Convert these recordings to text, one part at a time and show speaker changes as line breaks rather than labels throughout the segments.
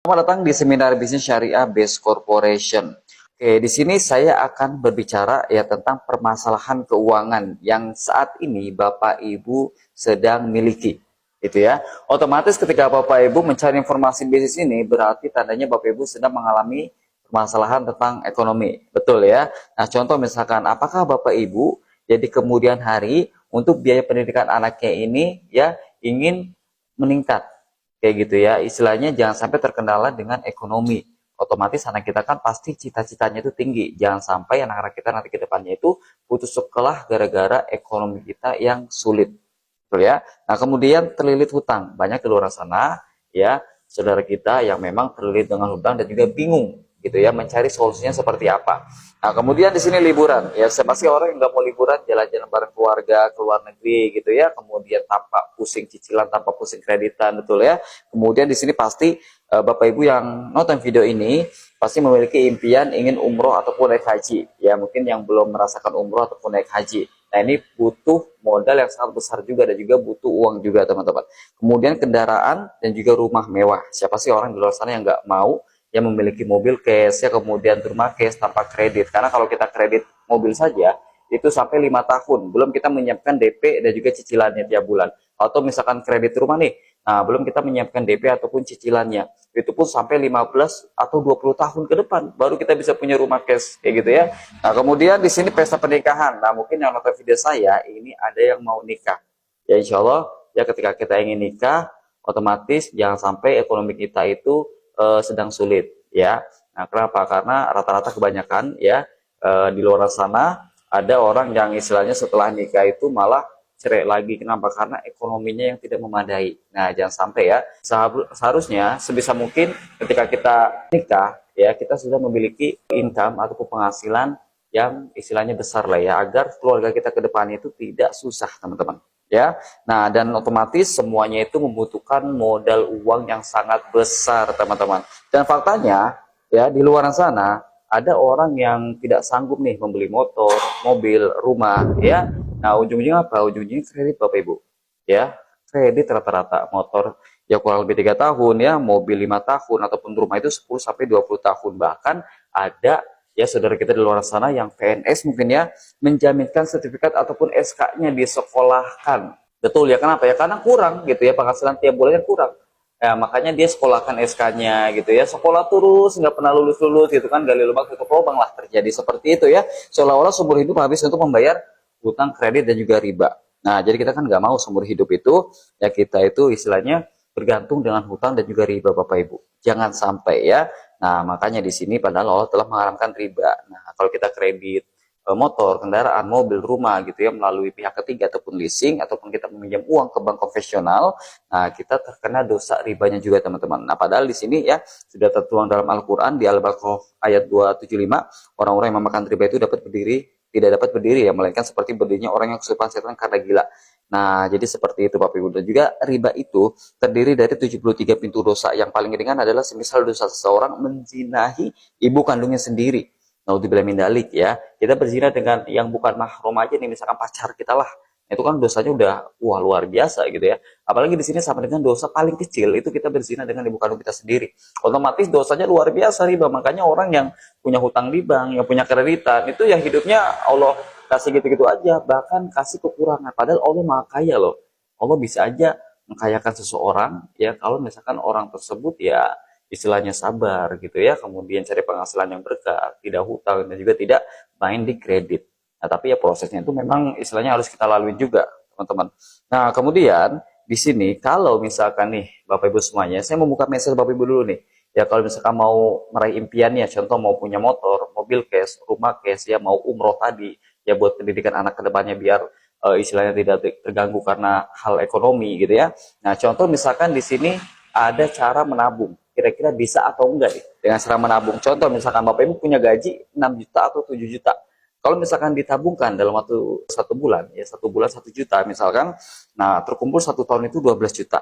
Selamat datang di seminar bisnis syariah Base Corporation. Oke, di sini saya akan berbicara ya tentang permasalahan keuangan yang saat ini Bapak Ibu sedang miliki. Itu ya. Otomatis ketika Bapak Ibu mencari informasi bisnis ini berarti tandanya Bapak Ibu sedang mengalami permasalahan tentang ekonomi. Betul ya. Nah, contoh misalkan apakah Bapak Ibu jadi kemudian hari untuk biaya pendidikan anaknya ini ya ingin meningkat kayak gitu ya, istilahnya jangan sampai terkendala dengan ekonomi. Otomatis anak kita kan pasti cita-citanya itu tinggi, jangan sampai anak-anak kita nanti ke depannya itu putus sekolah gara-gara ekonomi kita yang sulit, betul ya. Nah kemudian terlilit hutang, banyak di luar sana ya saudara kita yang memang terlilit dengan hutang dan juga bingung gitu ya mencari solusinya seperti apa. Nah kemudian di sini liburan ya, pasti orang yang nggak mau liburan jalan-jalan bareng keluarga ke luar negeri gitu ya, kemudian tanpa pusing cicilan, tanpa pusing kreditan, betul ya. Kemudian di sini pasti Bapak Ibu yang nonton video ini pasti memiliki impian ingin umroh ataupun naik haji ya, mungkin yang belum merasakan umroh ataupun naik haji. Nah ini butuh modal yang sangat besar juga dan juga butuh uang juga teman-teman. Kemudian kendaraan dan juga rumah mewah. Siapa sih orang di luar sana yang nggak mau yang memiliki mobil cash ya, kemudian rumah cash tanpa kredit. Karena kalau kita kredit mobil saja itu sampai 5 tahun, belum kita menyiapkan DP dan juga cicilannya tiap bulan. Atau misalkan kredit rumah nih, nah belum kita menyiapkan DP ataupun cicilannya, itu pun sampai 15 atau 20 tahun ke depan baru kita bisa punya rumah cash kayak gitu ya. Nah kemudian di sini pesta pernikahan. Nah mungkin yang nonton video saya ini ada yang mau nikah ya, insya Allah ya ketika kita ingin nikah otomatis jangan sampai ekonomi kita itu sedang sulit ya. Nah kenapa? Karena rata-rata kebanyakan ya di luar sana ada orang yang istilahnya setelah nikah itu malah cerai lagi. Kenapa? Karena ekonominya yang tidak memadai. Nah, jangan sampai ya. Seharusnya sebisa mungkin ketika kita nikah ya, kita sudah memiliki income ataupun penghasilan yang istilahnya besar lah ya, agar keluarga kita ke depannya itu tidak susah, teman-teman. Ya. Nah, dan otomatis semuanya itu membutuhkan modal uang yang sangat besar, teman-teman. Dan faktanya ya di luar sana ada orang yang tidak sanggup nih membeli motor, mobil, rumah, ya. Nah, ujung-ujungnya apa? Ujung-ujungnya kredit, Bapak Ibu. Ya, kredit rata-rata motor ya kurang lebih 3 tahun ya, mobil 5 tahun, ataupun rumah itu 10 sampai 20 tahun. Bahkan ada ya saudara kita di luar sana yang PNS mungkin ya menjaminkan sertifikat ataupun SK-nya disekolahkan. Betul ya, kenapa ya? Karena kurang gitu ya, penghasilan tiap bulannya kurang. Ya, makanya dia sekolahkan SK-nya gitu ya. Sekolah terus, nggak pernah lulus-lulus gitu kan. Gali lubang tutup lubang lah, terjadi seperti itu ya. Seolah-olah seumur hidup habis untuk membayar hutang kredit dan juga riba. Nah, jadi kita kan nggak mau seumur hidup itu, ya kita itu istilahnya bergantung dengan hutang dan juga riba Bapak Ibu. Jangan sampai ya. Nah, makanya di sini padahal Allah telah mengharamkan riba. Nah, kalau kita kredit motor, kendaraan, mobil, rumah gitu ya melalui pihak ketiga ataupun leasing ataupun kita meminjam uang ke bank konvensional, nah kita terkena dosa ribanya juga teman-teman. Nah padahal di sini ya sudah tertuang dalam Al-Qur'an di Al-Baqarah ayat 275, orang-orang yang memakan riba itu dapat berdiri tidak dapat berdiri ya, melainkan seperti berdirinya orang yang kesurupan setan karena gila. Nah, jadi seperti itu Bapak Ibu. Dan juga riba itu terdiri dari 73 pintu dosa. Yang paling ringan adalah semisal dosa seseorang menzinahi ibu kandungnya sendiri. Naudzubillah min dalik ya. Kita berzina dengan yang bukan mahram aja nih, misalkan pacar kita lah. Itu kan dosanya udah wah luar biasa gitu ya. Apalagi di sini sama dengan dosa paling kecil itu kita berzina dengan ibu kandung kita sendiri. Otomatis dosanya luar biasa riba. Makanya orang yang punya hutang di bank, yang punya kreditan itu yang hidupnya Allah kasih gitu-gitu aja, bahkan kasih kekurangan. Padahal Allah Maha Kaya loh. Allah bisa aja mengkayakan seseorang ya kalau misalkan orang tersebut ya istilahnya sabar gitu ya, kemudian cari penghasilan yang berkah, tidak hutang dan juga tidak main di kredit. Nah, tapi ya prosesnya itu memang istilahnya harus kita lalui juga, teman-teman. Nah, kemudian di sini kalau misalkan nih Bapak Ibu semuanya, saya membuka message Bapak Ibu dulu nih. Ya kalau misalkan mau meraih impiannya, contoh mau punya motor, mobil cash, rumah cash, ya mau umroh tadi, ya buat pendidikan anak kedepannya biar istilahnya tidak terganggu karena hal ekonomi gitu ya. Nah, contoh misalkan di sini ada cara menabung. Kira-kira bisa atau enggak nih dengan cara menabung. Contoh misalkan Bapak Ibu punya gaji 6 juta atau 7 juta. Kalau misalkan ditabungkan dalam waktu 1 bulan, ya 1 bulan 1 juta misalkan, nah terkumpul 1 tahun itu 12 juta.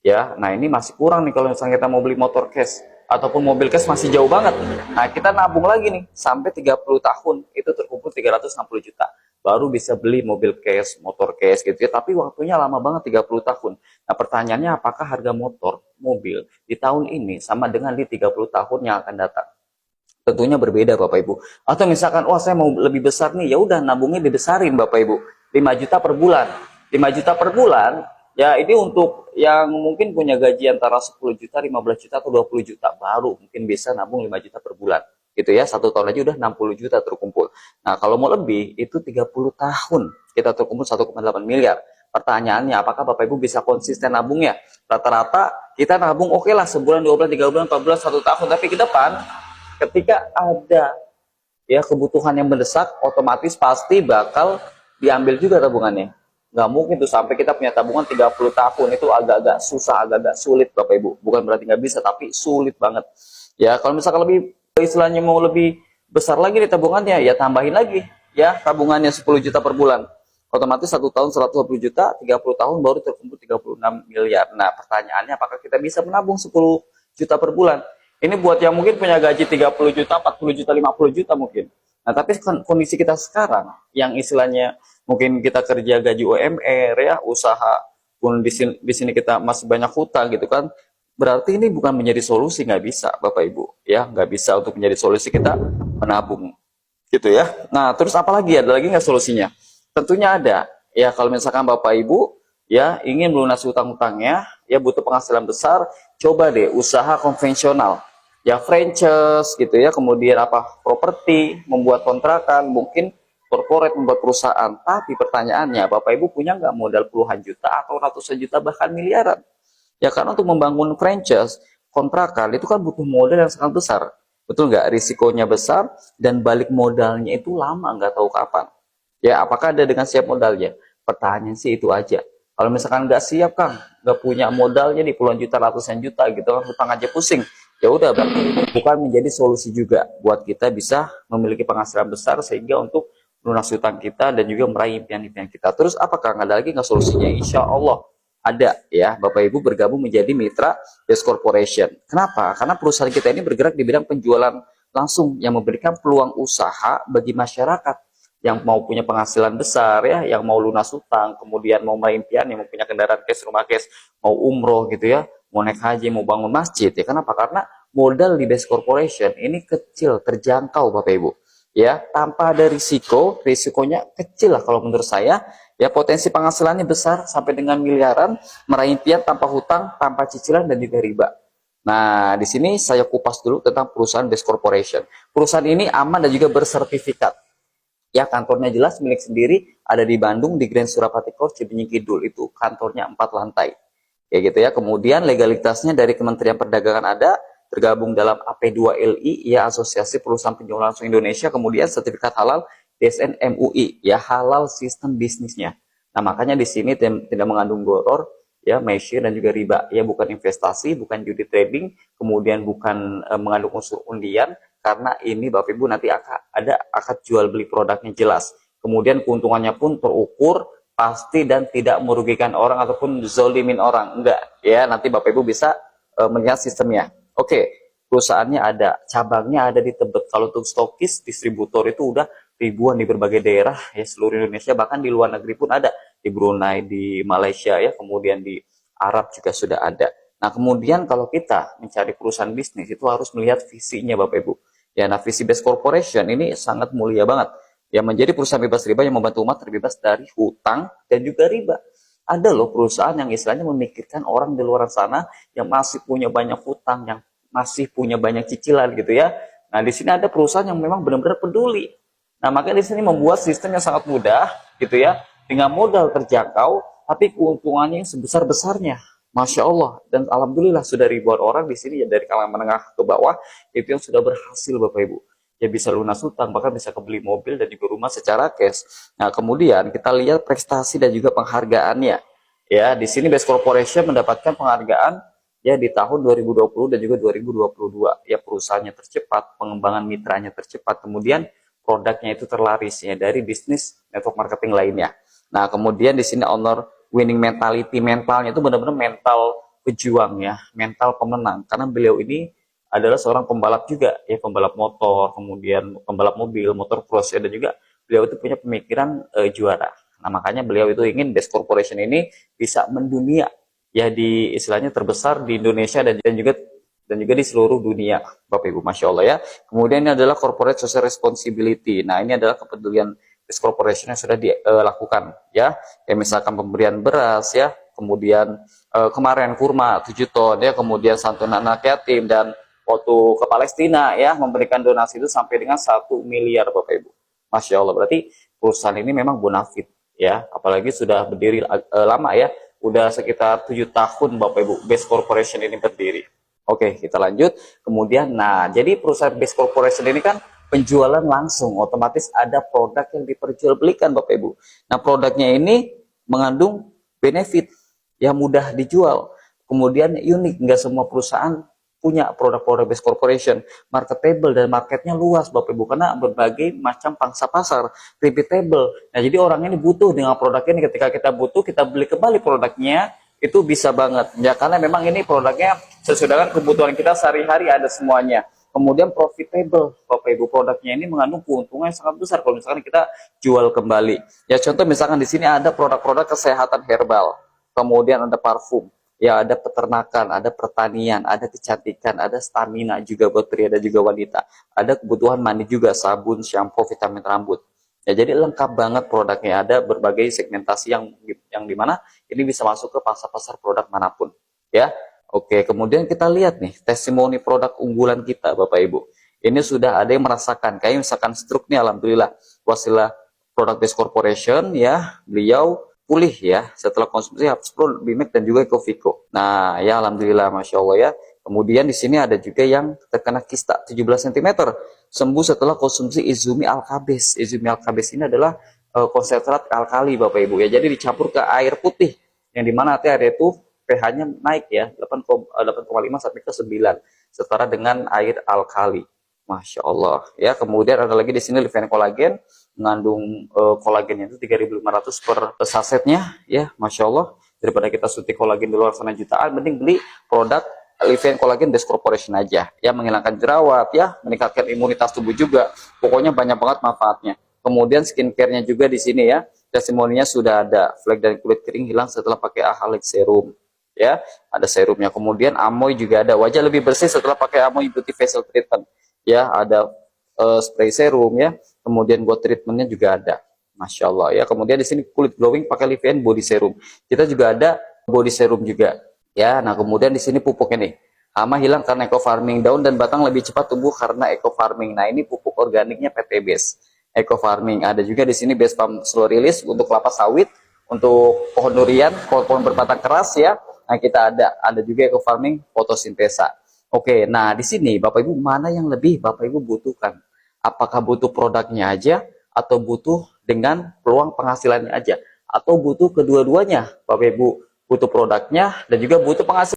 Ya, nah ini masih kurang nih kalau misalnya kita mau beli motor cash ataupun mobil cash masih jauh banget. Nah kita nabung lagi nih sampai 30 tahun itu terkumpul 360 juta. baru bisa beli mobil cash, motor cash gitu ya. Tapi waktunya lama banget 30 tahun. Nah, pertanyaannya apakah harga motor, mobil di tahun ini sama dengan di 30 tahun yang akan datang? Tentunya berbeda Bapak Ibu. Atau misalkan, wah saya mau lebih besar nih, ya udah nabungnya dibesarin Bapak Ibu. 5 juta per bulan. 5 juta per bulan, ya ini untuk yang mungkin punya gaji antara 10 juta, 15 juta, atau 20 juta. Baru mungkin bisa nabung 5 juta per bulan. Gitu ya, 1 tahun aja udah 60 juta terkumpul. Nah kalau mau lebih, itu 30 tahun. Kita terkumpul 1,8 miliar. Pertanyaannya, apakah Bapak Ibu bisa konsisten nabungnya? Rata-rata kita nabung oke lah, sebulan, 2 bulan, 3 bulan, 4 bulan, 1 tahun. Tapi ke depan, ketika ada ya kebutuhan yang mendesak, otomatis pasti bakal diambil juga tabungannya. Nggak mungkin tuh sampai kita punya tabungan 30 tahun, itu agak-agak susah, agak-agak sulit Bapak Ibu. Bukan berarti nggak bisa, tapi sulit banget. Ya kalau misalkan lebih, istilahnya mau lebih besar lagi di tabungannya, ya tambahin lagi ya tabungannya 10 juta per bulan. Otomatis 1 tahun 120 juta, 30 tahun baru terkumpul 36 miliar. Nah pertanyaannya, apakah kita bisa menabung 10 juta per bulan? Ini buat yang mungkin punya gaji 30 juta, 40 juta, 50 juta mungkin. Nah, tapi kondisi kita sekarang yang istilahnya mungkin kita kerja gaji UMR ya, usaha pun di sini kita masih banyak hutang gitu kan. Berarti ini bukan menjadi solusi, nggak bisa Bapak Ibu ya, nggak bisa untuk menjadi solusi kita menabung gitu ya. Nah, terus apa lagi, ada lagi nggak solusinya? Tentunya ada. Ya kalau misalkan Bapak Ibu ya ingin melunasi hutang-hutangnya, ya butuh penghasilan besar, coba deh usaha konvensional. Ya franchise gitu ya, kemudian apa, properti, membuat kontrakan, mungkin corporate, membuat perusahaan. Tapi pertanyaannya, Bapak Ibu punya nggak modal puluhan juta atau ratusan juta bahkan miliaran? Ya karena untuk membangun franchise, kontrakan itu kan butuh modal yang sangat besar. Betul nggak? Risikonya besar dan balik modalnya itu lama, nggak tahu kapan. Ya apakah ada dengan siap modalnya? Pertanyaan sih itu aja. Kalau misalkan nggak siap Kang, nggak punya modalnya di puluhan juta, ratusan juta gitu kan, hutang aja pusing. Ya udah, berarti bukan menjadi solusi juga buat kita bisa memiliki penghasilan besar sehingga untuk melunasi hutang kita dan juga meraih impian-impian kita. Terus apakah ada lagi nggak solusinya? Insya Allah ada ya, Bapak Ibu bergabung menjadi mitra Best Corporation. Kenapa? Karena perusahaan kita ini bergerak di bidang penjualan langsung yang memberikan peluang usaha bagi masyarakat yang mau punya penghasilan besar ya, yang mau lunas hutang, kemudian mau meraih impian, yang mau punya kendaraan cash, rumah cash, mau umroh gitu ya, mau naik haji, mau bangun masjid ya. Kenapa? Karena modal di Best Corporation ini kecil, terjangkau Bapak Ibu. Ya, tanpa ada risiko, risikonya kecil lah kalau menurut saya. Ya, potensi penghasilannya besar sampai dengan miliaran, meraih impian tanpa hutang, tanpa cicilan dan juga riba. Nah, di sini saya kupas dulu tentang perusahaan Best Corporation. Perusahaan ini aman dan juga bersertifikat. Ya, kantornya jelas milik sendiri, ada di Bandung, di Grand Surapati Court, Cibenying Kidul. Itu kantornya 4 lantai. Ya gitu ya. Kemudian legalitasnya dari Kementerian Perdagangan ada, tergabung dalam AP2LI, ya Asosiasi Perusahaan Penjualan Langsung Indonesia, kemudian sertifikat halal DSN MUI, ya halal sistem bisnisnya. Nah, makanya di sini tidak mengandung goror, ya measure dan juga riba, ya bukan investasi, bukan judi trading, kemudian bukan mengandung unsur undian, karena ini Bapak Ibu nanti akan ada akad jual beli produknya jelas. Kemudian keuntungannya pun terukur, pasti dan tidak merugikan orang ataupun zolimin orang, enggak ya. Nanti Bapak Ibu bisa melihat sistemnya. Oke, perusahaannya ada, cabangnya ada di Tebet. Kalau untuk stokis, distributor itu udah ribuan di berbagai daerah ya, seluruh Indonesia, bahkan di luar negeri pun ada, di Brunei, di Malaysia ya, kemudian di Arab juga sudah ada. Nah kemudian kalau kita mencari perusahaan bisnis itu harus melihat visinya Bapak Ibu ya. Nah visi Best Corporation ini sangat mulia banget ya, menjadi perusahaan bebas riba yang membantu umat terbebas dari hutang dan juga riba. Ada loh perusahaan yang istilahnya memikirkan orang di luar sana yang masih punya banyak hutang, yang masih punya banyak cicilan gitu ya. Nah di sini ada perusahaan yang memang benar-benar peduli. Nah makanya di sini membuat sistem yang sangat mudah gitu ya, dengan modal terjangkau, tapi keuntungannya yang sebesar-besarnya. Masya Allah, dan alhamdulillah sudah ribuan orang di sini ya, dari kalangan menengah ke bawah itu yang sudah berhasil Bapak Ibu. Ya bisa lunas hutang, bahkan bisa kebeli mobil dan juga rumah secara cash. Nah kemudian kita lihat prestasi dan juga penghargaannya. Ya di sini Best Corporation mendapatkan penghargaan ya di tahun 2020 dan juga 2022. Ya perusahaannya tercepat, pengembangan mitranya tercepat, kemudian produknya itu terlaris ya dari bisnis network marketing lainnya. Nah kemudian di sini owner winning mentality, mentalnya itu benar-benar mental pejuang ya, mental pemenang, karena beliau ini adalah seorang pembalap juga ya, pembalap motor, kemudian pembalap mobil, motor cross ya, dan juga beliau itu punya pemikiran juara. Nah, makanya beliau itu ingin Best Corporation ini bisa mendunia, ya di istilahnya terbesar di Indonesia dan juga di seluruh dunia, Bapak Ibu, Masya Allah ya. Kemudian ini adalah Corporate Social Responsibility. Nah, ini adalah kepedulian Best Corporation yang sudah dilakukan, ya. Kayak misalkan pemberian beras, ya. Kemudian kemarin kurma 7 ton, ya. Kemudian santunan anak yatim, dan waktu ke Palestina, ya, memberikan donasi itu sampai dengan 1 miliar, Bapak Ibu. Masya Allah, berarti perusahaan ini memang bonafit, ya. Apalagi sudah berdiri lama, ya. Udah sekitar 7 tahun, Bapak Ibu, Best Corporation ini berdiri. Oke, kita lanjut. Kemudian, nah, jadi perusahaan Best Corporation ini kan penjualan langsung, otomatis ada produk yang diperjualbelikan, Bapak Ibu. Nah, produknya ini mengandung benefit yang mudah dijual. Kemudian unik, nggak semua perusahaan punya produk-produk Best Corporation. Marketable dan marketnya luas, Bapak Ibu, karena berbagai macam pangsa pasar, repeatable. Nah, jadi orang ini butuh dengan produk ini. Ketika kita butuh, kita beli kembali produknya, itu bisa banget ya, karena memang ini produknya sesuai dengan kebutuhan kita sehari-hari, ada semuanya. Kemudian profitable, Bapak Ibu, produknya ini mengandung keuntungan yang sangat besar kalau misalkan kita jual kembali. Ya, contoh misalkan di sini ada produk-produk kesehatan herbal, kemudian ada parfum, ya, ada peternakan, ada pertanian, ada kecantikan, ada stamina juga buat pria dan juga wanita, ada kebutuhan mandi juga, sabun, shampoo, vitamin rambut. Ya, jadi lengkap banget produknya, ada berbagai segmentasi yang dimana ini bisa masuk ke pasar-pasar produk manapun, ya. Oke, kemudian kita lihat nih testimoni produk unggulan kita, Bapak Ibu. Ini sudah ada yang merasakan, kayak misalkan stroke nih, alhamdulillah, wasilah produk Best Corporation, ya, beliau pulih ya setelah konsumsi Hapspro, Bimek, dan juga Ecoviko. Nah, ya alhamdulillah, Masya Allah ya. Kemudian di sini ada juga yang terkena kista 17 cm, sembuh setelah konsumsi Izumi Alkabes. Izumi Alkabes ini adalah konsentrat alkali, Bapak Ibu ya. Jadi dicampur ke air putih, yang dimana nanti air itu pH-nya naik ya, 8,5 sampai ke 9, setara dengan air alkali. Masya Allah ya. Kemudian ada lagi di sini Liven Kolagen, mengandung kolagennya itu 3.500 per sasetnya ya. Masya Allah, daripada kita suntik kolagen di luar sana jutaan, mending beli produk Liven Kolagen Best Corporation aja ya. Menghilangkan jerawat ya, meningkatkan imunitas tubuh juga, pokoknya banyak banget manfaatnya. Kemudian skincare-nya juga di sini ya, testimoninya sudah ada, flek dan kulit kering hilang setelah pakai Ahalik Serum ya, ada serumnya. Kemudian Amoy juga ada, wajah lebih bersih setelah pakai Amoy Beauty Facial Treatment ya, ada spray serum ya. Kemudian buat treatmentnya juga ada, Masya Allah ya. Kemudian di sini kulit glowing pakai Liven Body Serum, kita juga ada body serum juga ya. Nah, kemudian di sini pupuknya nih, hama hilang karena eco farming, daun dan batang lebih cepat tumbuh karena eco farming. Nah, ini pupuk organiknya PT Base Eco Farming. Ada juga di sini Base Palm Slow Release untuk kelapa sawit, untuk pohon durian, pohon berbatang keras ya. Nah, kita ada juga Eco Farming fotosintesa. Oke, nah di sini Bapak Ibu, mana yang lebih Bapak Ibu butuhkan? Apakah butuh produknya aja, atau butuh dengan peluang penghasilannya aja, atau butuh kedua-duanya? Bapak Ibu butuh produknya dan juga butuh penghasilan.